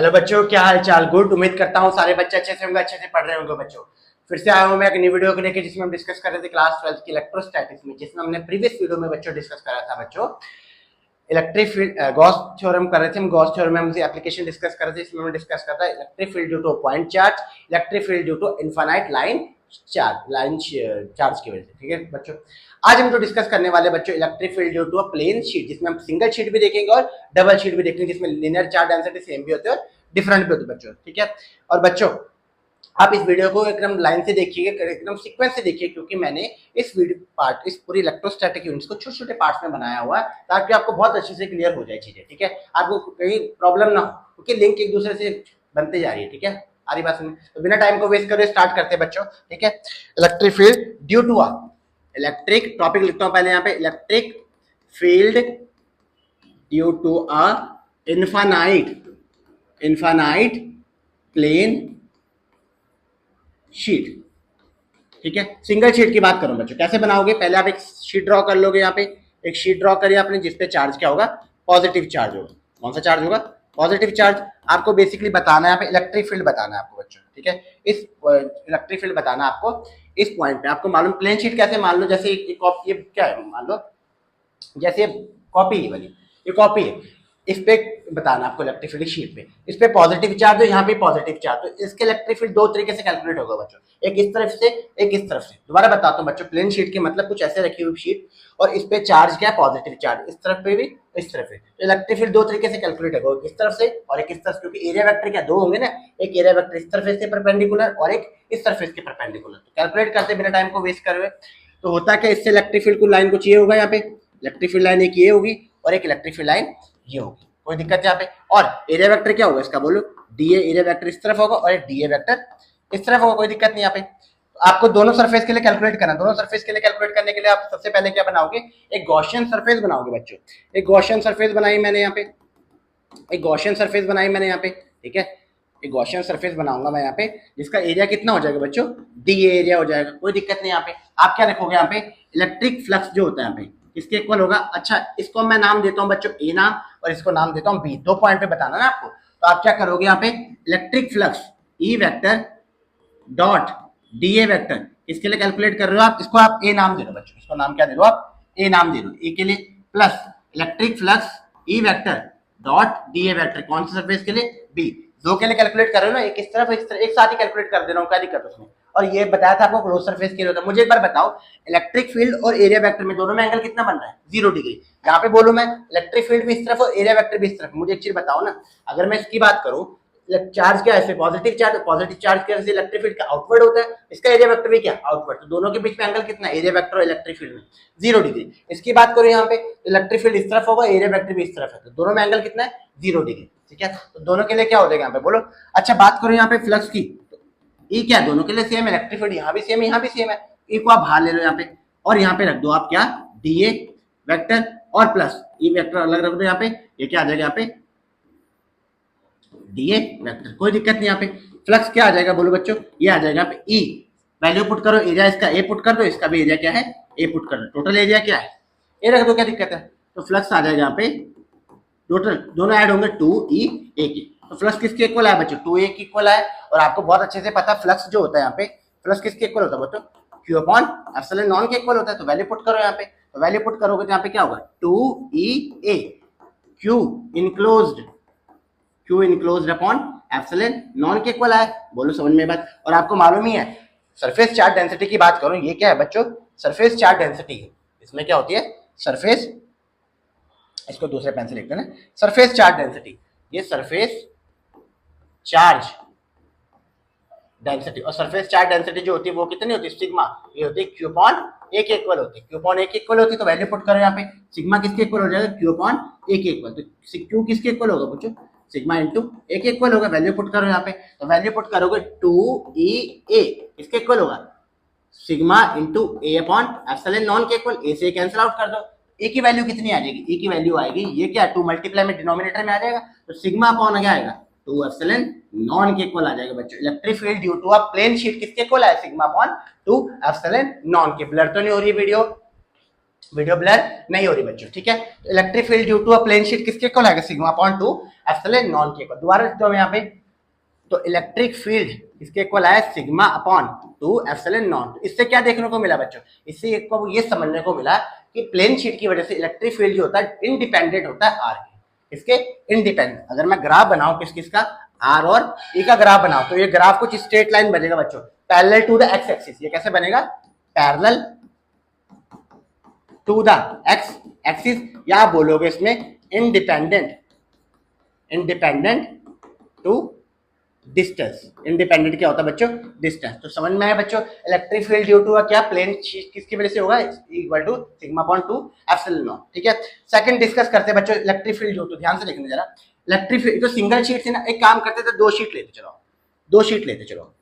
Hello बच्चों, क्या हाल चाल। गुड। उम्मीद करता हूँ सारे बच्चे अच्छे से होंगे, अच्छे से पढ़ रहे होंगे। बच्चों फिर से आया हूँ मैं एक नई वीडियो को लेकर, जिसमें हम डिस्कस कर रहे थे क्लास 12 की इलेक्ट्रोस्टैटिक्स में, जिसमें हमने प्रीवियस वीडियो में बच्चों डिस्कस करा था बच्चों इलेक्ट्रिक फील्ड गॉस थ्योरम कर रहे थे हम। गॉस थ्योरम में हम एप्लीकेशन डिस्कस कर रहे थे। इसमें हम डिस्कस करता है electric field due to point charge, electric field due to infinite line charge की वजह से। ठीक है बच्चों, आज हम जो डिस्कस करने वाले बच्चों electric field due to a plane sheet, जिसमें हम सिंगल शीट भी देखेंगे और डबल शीट भी देखेंगे, जिसमें लिनियर चार्ज डेंसिटी सेम भी होते हैं और डिफरेंट भी होते हैं बच्चों। ठीक है, और बच्चों आप इस वीडियो को एकदम लाइन से देखिएगा, एकदम सीक्वेंस से देखिए, क्योंकि मैंने इस पूरी इलेक्ट्रोस्टैटिक यूनिट्स को छोटे छोटे पार्ट्स में बनाया हुआ है, ताकि आपको बहुत अच्छे से क्लियर हो जाए चीजें। ठीक है, आपको कहीं प्रॉब्लम ना हो, क्योंकि लिंक एक दूसरे से बनते जा रही है। ठीक है, आ रही बात समझ? तो बिना टाइम को वेस्ट करे स्टार्ट करते हैं बच्चों। ठीक है, electric field due to electric topic लिखता हूं पहले यहाँ पे, electric field due to a infinite plane sheet. ठीक है, सिंगल शीट की बात करूं बच्चों, कैसे बनाओगे? पहले आप एक शीट ड्रॉ कर लोगे। यहाँ पे एक शीट ड्रॉ करिए आपने, जिसपे चार्ज क्या होगा? पॉजिटिव चार्ज होगा। कौन सा चार्ज होगा? Positive charge. आपको बेसिकली बताना है यहाँ पे इलेक्ट्रिक फील्ड बताना है आपको बच्चों। ठीक है, इस इलेक्ट्रिक फील्ड बताना है आपको इस पॉइंट पे। आपको मालूम प्लेन शीट कैसे, मान लो जैसे ये क्या है, मान लो जैसे कॉपी वाली, ये कॉपी है, इस पे बताना आपको इलेक्ट्रिक फील्ड शीट पे। इस पे पॉजिटिव चार्ज है, यहाँ पे पॉजिटिव चार्ज, तो इसके इलेक्ट्रिक फील्ड दो तरीके से कैलकुलेट होगा बच्चों, एक इस तरफ से, एक इस तरफ से। दोबारा बताता हूँ बच्चों, प्लेन शीट के मतलब कुछ ऐसे रखी हुई शीट, और इस पे चार्ज क्या है? पॉजिटिव चार्ज, इस तरफ पे भी, इस तरफ पे। तो इलेक्ट्रिक फील्ड दो तरीके से कैलकुलेट होगा, इस तरफ से और एक इस तरफ, क्योंकि एरिया वेक्टर क्या दो होंगे ना, एक एरिया वेक्टर इस तरफ से परपेंडिकुलर और एक इस तरफ के परपेंडिकुलर। तो कैलकुलेट करते बिना टाइम को वेस्ट करे। तो होता क्या, इससे इलेक्ट्रिक फील्ड को लाइन को चाहिए होगा, यहाँ पे इलेक्ट्रिक फील्ड लाइन एक ये होगी और एक इलेक्ट्रिक फील्ड लाइन ये होगी। कोई दिक्कत यहाँ पे? और एरिया वेक्टर क्या होगा इसका, बोलो? डी एरिया वेक्टर इस तरफ होगा और एक डी वेक्टर इस तरफ होगा। कोई दिक्कत नहीं यहाँ पे। तो आपको दोनों सरफेस के लिए कैलकुलेट करना। दोनों सरफेस के लिए कैलकुलेट करने के लिए आप सबसे पहले क्या बनाओगे? एक गॉसियन सरफेस बनाओगे बच्चों। एक गॉसियन सरफेस बनाई मैंने यहाँ पे, एक गॉसियन सरफेस बनाई मैंने यहाँ पे। ठीक है, एक गॉसियन सरफेस बनाऊंगा मैं यहाँ पे, जिसका एरिया कितना हो जाएगा बच्चों? डी एरिया हो जाएगा। कोई दिक्कत नहीं यहाँ पे। आप क्या रखोगे यहाँ पे? इलेक्ट्रिक फ्लक्स जो होता है यहाँ पे किसके इक्वल होगा? अच्छा, इसको मैं नाम देता हूँ बच्चों ए नाम, और इसको नाम देता हूँ बी। दो पॉइंट पे बताना ना आपको। तो आप क्या करोगे यहाँ पे? Electric flux E vector dot D A vector किसके लिए कैलकुलेट कर रहे हो आप? इसको आप ए नाम दे दो बच्चों, इसको नाम क्या दे दो आप? ए नाम दे दो, ए के लिए। Plus electric flux E vector dot D A vector, कौन सी सरफेस के लिए? बी। दो के लिए कैलकुलेट कर रहे हो ना, एक इस तरफ एक साथ ही कैलकुलेट कर दे रहा हूँ, क्या दिक्कत उसमें? और ये बताया था आपको क्लोज सरफेस के लिए होता है। मुझे एक बार बताओ, इलेक्ट्रिक फील्ड और एरिया वेक्टर में दोनों में एंगल कितना बन रहा है? 0 डिग्री। यहाँ पे बोलूं मैं इलेक्ट्रिक फील्ड भी इस तरफ और एरिया वेक्टर भी इस तरफ। मुझे एक चीज बताओ ना, अगर मैं इसकी बात करूं, चार्ज क्या है? पॉजिटिव चार्ज, पॉजिटिव चार्ज की वजह से इलेक्ट्रिक फील्ड का आउटवर्ड होता है, इसका एरिया वेक्टर भी क्या? आउटवर्ड। तो दोनों के बीच में एंगल कितना? एरिया वेक्टर और इलेक्ट्रिक फील्ड में 0 डिग्री। इसकी बात करो यहाँ पे, इलेक्ट्रिक फील्ड इस तरफ होगा, एरिया वेक्टर भी इस तरफ है, तो दोनों में एंगल कितना है? 0 डिग्री। ठीक है, तो दोनों के लिए क्या हो जाएगा यहाँ पे, बोलो? अच्छा, बात करो यहाँ पे फ्लक्स की, ई क्या दोनों के लिए सेम है? इलेक्ट्रिक फील्ड यहाँ भी सेम है, यहाँ भी सेम है। ई को आप बाहर ले लो यहाँ पे, और यहाँ पे रख दो आप क्या? डी ए वेक्टर और प्लस ई वेक्टर अलग रख दो यहाँ पे। ये क्या आ जाएगा यहाँ पे? D A vector. कोई दिक्कत नहीं यहाँ पे। फ्लक्स क्या आ जाएगा बोलो बच्चों? ये आ जाएगा यहाँ पे ई। वैल्यू पुट करो, एरिया इसका ए पुट कर दो, इसका भी एरिया क्या है? ए पुट कर दो। टोटल एरिया क्या है? ए रख दो, क्या दिक्कत है? तो फ्लक्स आ जाएगा यहाँ पे, टोटल दोनों ऐड होंगे 2e a के। तो फ्लक्स किसके इक्वल है बच्चों? 2a के इक्वल है। और आपको बहुत अच्छे से पता है फ्लक्स जो होता है यहाँ पे, फ्लक्स किसके इक्वल होता है बच्चों? q अपॉन एप्सिलॉन नॉन के इक्वल होता है। तो वैल्यू पुट करो यहाँ पे, तो वैल्यू पुट करोगे तो यहाँ पे क्या होगा? 2e a q enclosed upon epsilon naught के इक्वल है। बोलो समझ में बात? और आपको मालूम ही है, सरफेस चार्ज डेंसिटी की बात करूं, ये क्या है बच्चों? सरफेस चार्ज डेंसिटी है। इसमें क्या होती है? सरफेस, इसको दूसरे पेन से लिखते हैं ना, सरफेस चार्ज डेंसिटी। ये सरफेस चार्ज डेंसिटी, और सरफेस चार्ज डेंसिटी जो होती है वो कितनी होती है? सिग्मा। ये होती है क्यू अपॉन ए के इक्वल होती है। क्यू अपॉन ए के इक्वल होती है, तो वैल्यू पुट करो यहाँ पे, सिग्मा किसके इक्वल हो जाएगा? क्यू अपॉन ए के इक्वल। तो क्यू किसके इक्वल होगा बच्चों? सिग्मा इंटू ए के इक्वल होगा। वैल्यू पुट करो यहाँ पे, तो वैल्यू पुट करोगे 2e a किसके इक्वल होगा? सिग्मा इंटू ए अपॉन एप्सिलॉन नॉन के इक्वल। ए से कैंसिल आउट कर दो, ए की वैल्यू कितनी आ जाएगी? ए की वैल्यू आएगी, ये क्या 2 मल्टीप्लाई में डिनोमिनेटर में आ जाएगा, तो सिग्मा अपॉन क्या आएगा? 2 एप्सिलॉन नॉन के इक्वल आ जाएगा बच्चों। Electric field due to a plane sheet किसके इक्वल है? सिग्मा अपॉन 2 एप्सिलॉन नॉन के। ब्लर तो नहीं हो रही वीडियो? वीडियो ब्लर नहीं हो रही बच्चों, ठीक है। तो electric field due to a plane sheet किसके इक्वल आएगा, सिग्मा अपॉन 2 एप्सिलॉन नॉन के इक्वल। दोबारा लिखता हूं यहाँ पे, तो इलेक्ट्रिक फील्ड किसके इक्वल आया, सिग्मा अपॉन 2 एप्सिलॉन नॉन। तो इससे क्या देखने को मिला बच्चों, इससे आपको ये समझने को मिला कि प्लेन शीट की वजह से इलेक्ट्रिक फील्ड जो होता है इंडिपेंडेंट होता है आर के। इसके इंडिपेंडेंट, अगर मैं ग्राफ बनाऊं किस किस का, आर और ई का ग्राफ बनाऊं, तो ये ग्राफ कुछ स्ट्रेट लाइन बनेगा बच्चों, parallel to the x axis. ये कैसे बनेगा, parallel to the x axis, या आप बोलोगे इसमें independent, independent to distance. Independent क्या होता है बच्चों, डिस्टेंस। तो समझ में आया बच्चों, इलेक्ट्रिक फील्ड ड्यू टू क्या, प्लेन शीट किसकी वजह से होगा, equal to sigma upon 2 epsilon naught, ठीक है। सेकंड डिस्कस करते हैं बच्चों इलेक्ट्रिक फील्ड ड्यू टू, ध्यान से देखना जरा। इलेक्ट्रिक फील्ड, तो सिंगल शीट से ना एक काम करते थे, दो शीट लेते चलो, दो शीट लेते चलो,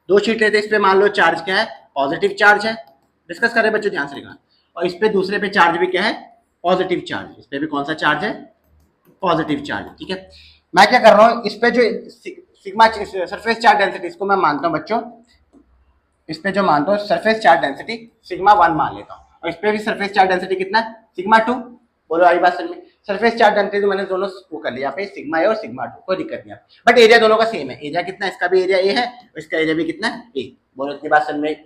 दो शीट लेते, इस पे मान लो चार्ज क्या है, पॉजिटिव चार्ज है, डिस्कस करें बच्चों ध्यान से देखना। और इस पे दूसरे पे चार्ज भी क्या है, पॉजिटिव चार्ज। इस पे भी कौन सा चार्ज है, पॉजिटिव चार्ज, ठीक है। मैं क्या कर रहा हूँ, इस पे जो सिग्मा सरफेस चार्ज डेंसिटी, इसको मैं मानता हूँ बच्चों, इस पे जो मानता हूँ सरफेस चार्ज डेंसिटी सिग्मा 1 मान लेता हूँ, और इस पे भी सरफेस चार्ज डेंसिटी कितना है, सिग्मा 2। बोलो आई बात समझ में, सरफेस चार्ज डेंसिटी तो मैंने दोनों वो कर लिया, यहाँ पे सिग्मा ए और सिग्मा 2, कोई दिक्कत नहीं है। बट एरिया दोनों का सेम है, एरिया कितना, इसका भी एरिया ए है और इसका एरिया भी कितना है, ए। बोलो इतनी बात समझ में।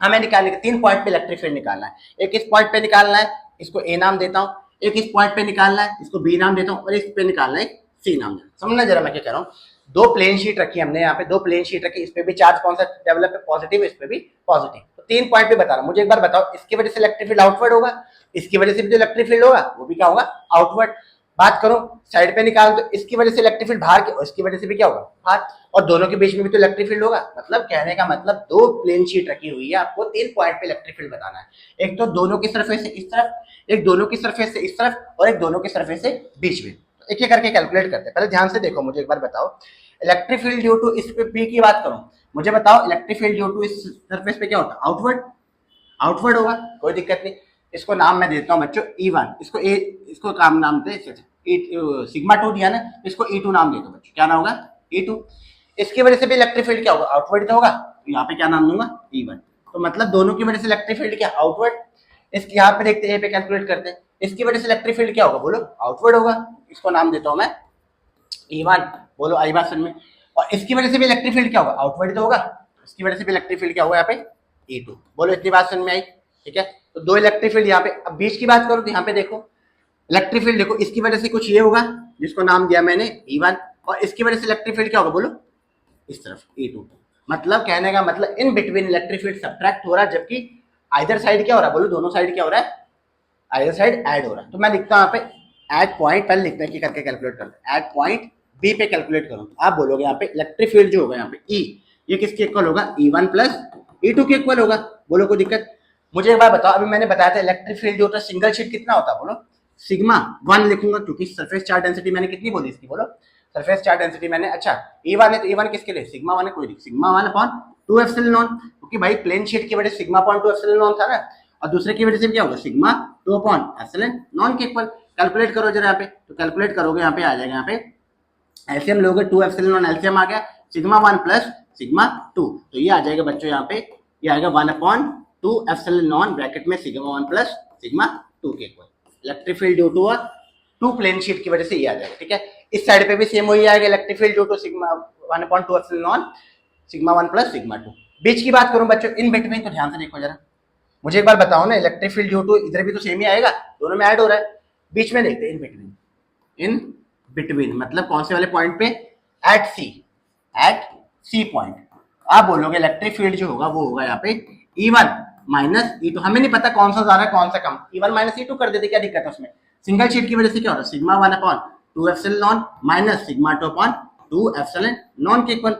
हमें निकालने के 3 पॉइंट पे इलेक्ट्रिक फील्ड निकालना है, एक इस पॉइंट पे निकालना है, इसको ए नाम देता हूँ, एक इस पॉइंट पे निकालना है, इसको बी नाम देता हूँ, और इस पे निकालना है सी नाम देता हूँ। समझना जरा मैं क्या कह रहा हूँ, दो प्लेन शीट रखी हमने यहाँ पे, दो प्लेन शीट रखी, इस पे भी चार्ज कौन सा डेवलप है, पॉजिटिव, इस पे भी पॉजिटिव। तो 3 पॉइंट पे बता रहा हूँ, मुझे एक बार बताओ, इसकी वजह से इलेक्ट्रिक फील्ड आउटवर्ड होगा, इसकी वजह से भी जो इलेक्ट्रिक फील्ड होगा वो भी क्या होगा, आउटवर्ड। बात करो साइड पे निकाल, तो इसकी वजह से इलेक्ट्रिक फील्ड बाहर की, और इसकी वजह से भी क्या होगा, बाहर, और दोनों के बीच में भी तो इलेक्ट्रिक फील्ड होगा। मतलब कहने का मतलब, दो प्लेन शीट रखी हुई है, आपको 3 पॉइंट पे इलेक्ट्रिक फील्ड बताना है। एक तो दोनों की सरफेस से इस तरफ, एक दोनों की सरफेस से इस तरफ, और एक दोनों की सरफेस से बीच में। तो एक एक करके कैलकुलेट करते हैं। पहले ध्यान से देखो, मुझे एक बार बताओ, इलेक्ट्रिक फील्ड ड्यू टू इस पे बी की बात करूं, मुझे बताओ इलेक्ट्रिक फील्ड ड्यू टू इस सरफेस पे क्या होता है, आउटवर्ड, आउटवर्ड होगा, कोई दिक्कत नहीं। इसको नाम मैं देता हूं बच्चों E1, इसको ए, इसको काम नाम दे, सिग्मा 2 दिया ना, इसको E2 नाम दे दो बच्चों, क्या नाम होगा, E2। इसकी वजह से भी इलेक्ट्रिक फील्ड क्या होगा, आउटवर्ड तो होगा, तो यहाँ पे क्या नाम दूंगा, E1। तो मतलब दोनों की वजह से इलेक्ट्रिक फील्ड क्या, आउटवर्ड। इसके यहाँ पे देखते हैं, पे कैलकुलेट करते हैं, इसकी वजह से इलेक्ट्रिक फील्ड क्या होगा, बोलो आउटवर्ड होगा, इसको नाम देता हूं मैं E1। बोलो आई बात समझ में। और इसकी वजह से भी इलेक्ट्रिक फील्ड क्या होगा, आउटवर्ड तो होगा, इसकी वजह से भी इलेक्ट्रिक फील्ड क्या होगा यहाँ पे, E2। बोलो इतनी बात समझ में आई, ठीक है। तो दो इलेक्ट्रिक फील्ड यहाँ पे, अब बीच की बात करो तो यहाँ पे देखो इलेक्ट्रिक फील्ड, देखो इसकी वजह से कुछ ये होगा जिसको नाम दिया मैंने E1, और इसकी वजह से इलेक्ट्रिक फील्ड क्या होगा, बोलो इस तरफ E2। मतलब कहने का मतलब in between electric field subtract हो रहा है, जबकि आइदर साइड क्या हो रहा है, बोलो दोनों साइड क्या हो रहा है, आइदर साइड ऐड हो रहा है। तो मैं लिखता हूँ यहाँ पे एट पॉइंट, पहले लिखते हैं कि करके कैलकुलेट करते हैं, एट पॉइंट बी पे कैलकुलेट करूँ, तो आप बोलोगे यहाँ पे इलेक्ट्रिक फील्ड जो होगा यहाँ पे E, ये किसके इक्वल होगा, E1 प्लस E2 के इक्वल होगा। बोलो कोई दिक्कत। मुझे एक बार बताओ, अभी मैंने बताया था इलेक्ट्रिक फील्ड जो होता है सिंगल शीट कितना होता है, बोलो सिग्मा 1 लिखूंगा, क्योंकि सरफेस चार्ज डेंसिटी मैंने कितनी बोली इसकी, बोलो सरफेस चार्ज डेंसिटी मैंने, अच्छा E1 है तो E1 किसके लिए, सिग्मा 1 है, कोई नहीं, सिग्मा 1 अपॉन 2 एप्सिलॉन नॉन, क्योंकि भाई प्लेन शीट की वजह से सिग्मा अपॉन 2 एप्सिलॉन नॉन था ना, और दूसरे की वजह से क्या होगा, सिग्मा 2 अपॉन एप्सिलॉन नॉन के इक्वल। कैलकुलेट करो जरा यहाँ पे, तो कैलकुलेट करोगे यहाँ पे आ जाएगा, यहाँ पे एलसीएम लोगे, 2 एप्सिलॉन नॉन एलसीएम आ गया, सिग्मा 1 प्लस सिग्मा 2, तो ये आ जाएगा बच्चों यहाँ पे, ये आएगा 1 अपॉन 2 एप्सिलॉन नॉन ब्रैकेट में सिग्मा 1 प्लस सिग्मा 2 के equal. Electric field due to 2 plane sheet की वजह से ये आ जाएगा, ठीक है। इस साइड पे भी सेम वही आएगा, electric field due to sigma 1 upon 2 epsilon naught sigma 1 plus sigma 2। बीच की बात करूं बच्चों, इन बिटवीन, तो ध्यान से देखो जरा, मुझे एक बार बताओ ना, इलेक्ट्रिक फील्ड ड्यू टू इधर भी तो सेम ही आएगा, दोनों में ऐड हो रहा है, बीच में देखते हैं इन बिटवीन, इन बिटवीन मतलब कौन से वाले पॉइंट पे, एट सी पॉइंट। आप बोलोगे इलेक्ट्रिक फील्ड जो होगा वो होगा यहाँ पे E1 माइनस E2, हमें नहीं पता कौन सा ज्यादा है कौन सा कम, E1 माइनस E2 कर देते, क्या दिक्कत है उसमें। सिंगल शीट की वजह से क्या हो रहा है, sigma 1 upon 2 epsilon naught minus sigma 2 upon 2 epsilon naught के इक्वल।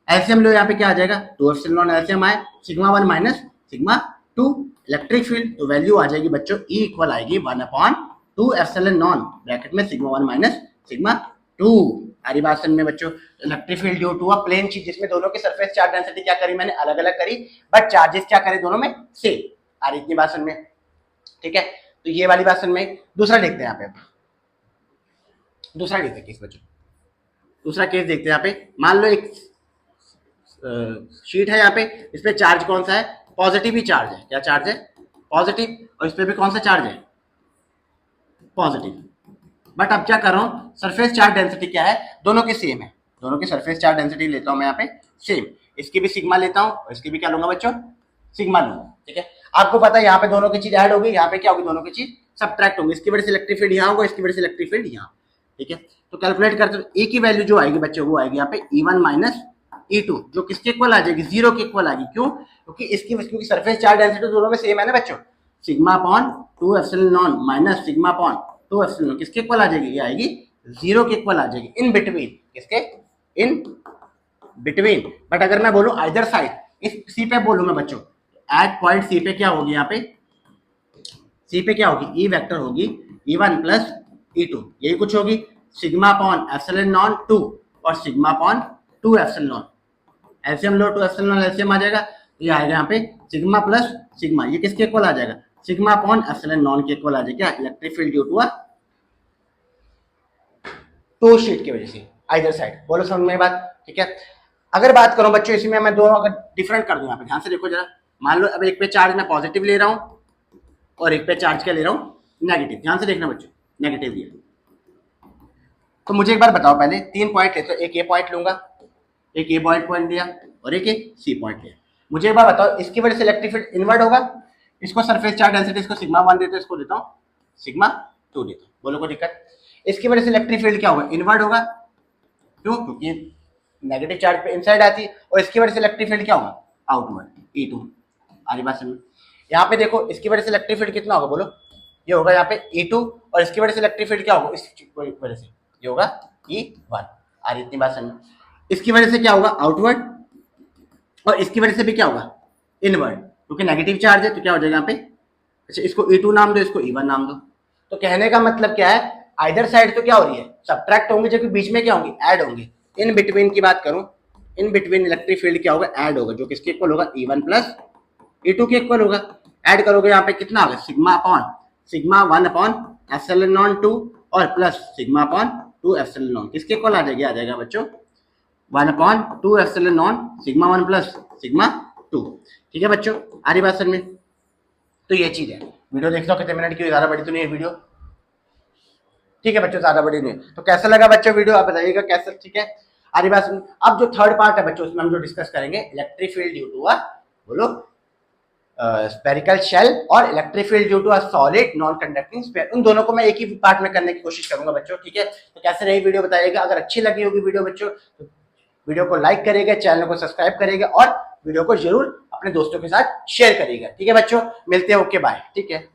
एलसीएम लो, यहाँ पे क्या आ जाएगा, 2 एप्सिलॉन नॉन एलसीएम आए, sigma 1 minus sigma 2 electric field, तो वैल्यू आ जाएगी बच्चों E इक्वल आएगी 1 अपॉन 2 एप्सिलॉन नॉन ब्रैकेट में सिग्मा 1 माइनस सिग्मा 2। हरी बात समझ में बच्चों, electric field due to a plane sheet जिसमें दोनों की सरफेस चार्ज डेंसिटी क्या करी मैंने, अलग अलग करी, बट चार्जेस क्या करे दोनों में सेम। आ रही इतनी बात समझ में, ठीक है। तो ये वाली बात समझ में। दूसरा देखते हैं यहाँ पे, दूसरा देखते हैं केस बच्चों, दूसरा केस देखते हैं यहाँ पे। मान लो एक शीट है यहाँ पे, इस पे चार्ज कौन सा है, पॉजिटिव ही चार्ज है, क्या चार्ज है, पॉजिटिव। और इस पे भी कौन सा चार्ज है, पॉजिटिव। बट अब क्या कर रहा हूँ, सरफेस चार्ज डेंसिटी क्या है, दोनों की सेम है, दोनों की सरफेस चार्ज डेंसिटी लेता हूँ मैं यहाँ पे सेम, इसकी भी सिग्मा लेता हूँ और इसकी भी क्या लूंगा बच्चों, सिग्मा लूंगा। ठीक है, आपको पता है यहाँ पे दोनों की चीज ऐड होगी, यहाँ पे क्या होगी, दोनों की चीज सब्ट्रैक्ट होंगी, इसकी वजह से इलेक्ट्रिक फील्ड यहाँ होगा, इसकी वजह से इलेक्ट्रिक फील्ड यहाँ। ठीक है, तो कैलकुलेट करते ए की वैल्यू जो आएगी बच्चों वो आएगी यहाँ पे E1 माइनस E2, जो किसके इक्वल आ जाएगी, जीरो के इक्वल आएगी। क्यों, क्योंकि सरफेस चार्ज डेंसिटी दोनों में सेम है ना बच्चों, sigma upon 2 epsilon naught minus sigma upon 2 epsilon किसके इक्वल आ जाएगी, ये आएगी जीरो के इक्वल आ जाएगी, इन बिटवीन, किसके, इन बिटवीन। बट अगर मैं बोलूं आइदर साइड, इस सी पे बोलूं मैं बच्चों, एट पॉइंट सी पे क्या होगी, यहाँ पे सी पे क्या होगी, ई वेक्टर होगी E1 प्लस E2, यही कुछ होगी, सिग्मा अपॉन एप्सिलॉन नॉन 2 और sigma upon 2 epsilon naught, LCM लो 2 एप्सिलॉन नॉन एलसीएम आ जाएगा, ये आएगा यहाँ पे सिग्मा प्लस सिग्मा, ये किसके इक्वल आ जाएगा, सिग्मा अपॉन एप्सिलॉन नॉन के इक्वल आ जाएगा, electric field due to two sheet की वजह से आइदर साइड। बोलो समझ में बात। ठीक है, अगर बात करूं बच्चों इसमें मैं दोनों अगर डिफरेंट कर दूं, यहाँ पे ध्यान से देखो जरा, मान लो अब एक पे चार्ज मैं पॉजिटिव ले रहा हूं और एक पे चार्ज क्या ले रहा हूं, नेगेटिव। ध्यान से देखना बच्चों, नेगेटिव लिया, तो मुझे एक बार बताओ पहले, 3 पॉइंट ले, तो एक ए पॉइंट लूंगा, एक ए पॉइंट लिया और एक सी पॉइंट लिया। मुझे एक बार बताओ, इसकी वजह से इलेक्ट्रिक फील्ड इन्वर्ट होगा, इसको सरफेस चार्ज डेंसिटी इसको सिग्मा 1 देते, इसको देता हूँ सिग्मा 2 देता हूँ, बोलो कोई दिक्कत। इसकी वजह से इलेक्ट्रिक फील्ड क्या होगा, इन्वर्ट होगा, क्यों, क्योंकि नेगेटिव चार्ज पे इनसाइड आती है, और इसकी वजह से इलेक्ट्रिक फील्ड क्या होगा, आउटवर्ड, E2। आगे बात समझ, यहाँ पे देखो इसकी वजह से इलेक्ट्रिक फील्ड कितना होगा, बोलो, ये होगा यहाँ पे E2, और इसकी वजह से इलेक्ट्रिक फील्ड क्या होगा, इस वजह से ये होगा E1। आ रही इतनी बात समझ, इसकी वजह से क्या होगा, आउटवर्ड, और इसकी वजह से भी क्या होगा, इनवर्ड, क्योंकि नेगेटिव चार्ज है तो क्या हो जाएगा यहाँ पे, अच्छा इसको E2 नाम दो, इसको E1 नाम दो। तो कहने का मतलब क्या है, आइदर साइड तो क्या हो रही है, सब्ट्रैक्ट होंगे, जबकि बीच में क्या होंगे, ऐड होंगे। इन बिटवीन की बात करूं, इन बिटवीन इलेक्ट्रिक फील्ड क्या होगा, ऐड होगा, जो किसके इक्वल होगा, E1 प्लस E2 के इक्वल होगा। ऐड करोगे यहाँ पे कितना होगा, sigma upon sigma 1 upon epsilon naught 2 और plus sigma upon 2 epsilon non, किसके इक्वल आ जाएगा बच्चों, 1 upon 2 epsilon naught sigma 1 plus sigma 2। ठीक है बच्चों, आ रही बात समझ में। तो ये चीज है, वीडियो देखते हो कितने मिनट की, ज्यादा बड़ी तो नहीं है वीडियो। ठीक है बच्चों, ज्यादा बड़ी नहीं, तो कैसा लगा बच्चों वीडियो, आप बताइएगा कैसा। ठीक है, आरी बात सुन। अब जो थर्ड पार्ट है बच्चों, उसमें हम जो डिस्कस करेंगे, इलेक्ट्रिक फील्ड ड्यू टू बोलो स्पेरिकल शेल और electric field due to a solid non conducting sphere, उन दोनों को मैं एक ही पार्ट में करने की कोशिश करूंगा बच्चों। ठीक है, तो कैसे रही वीडियो बताइएगा, अगर अच्छी लगी होगी वीडियो बच्चों तो वीडियो को लाइक करिएगा, चैनल को सब्सक्राइब करिएगा और वीडियो को जरूर अपने दोस्तों के साथ शेयर करिएगा। ठीक है बच्चों, मिलते हैं, ओके बाय। ठीक है।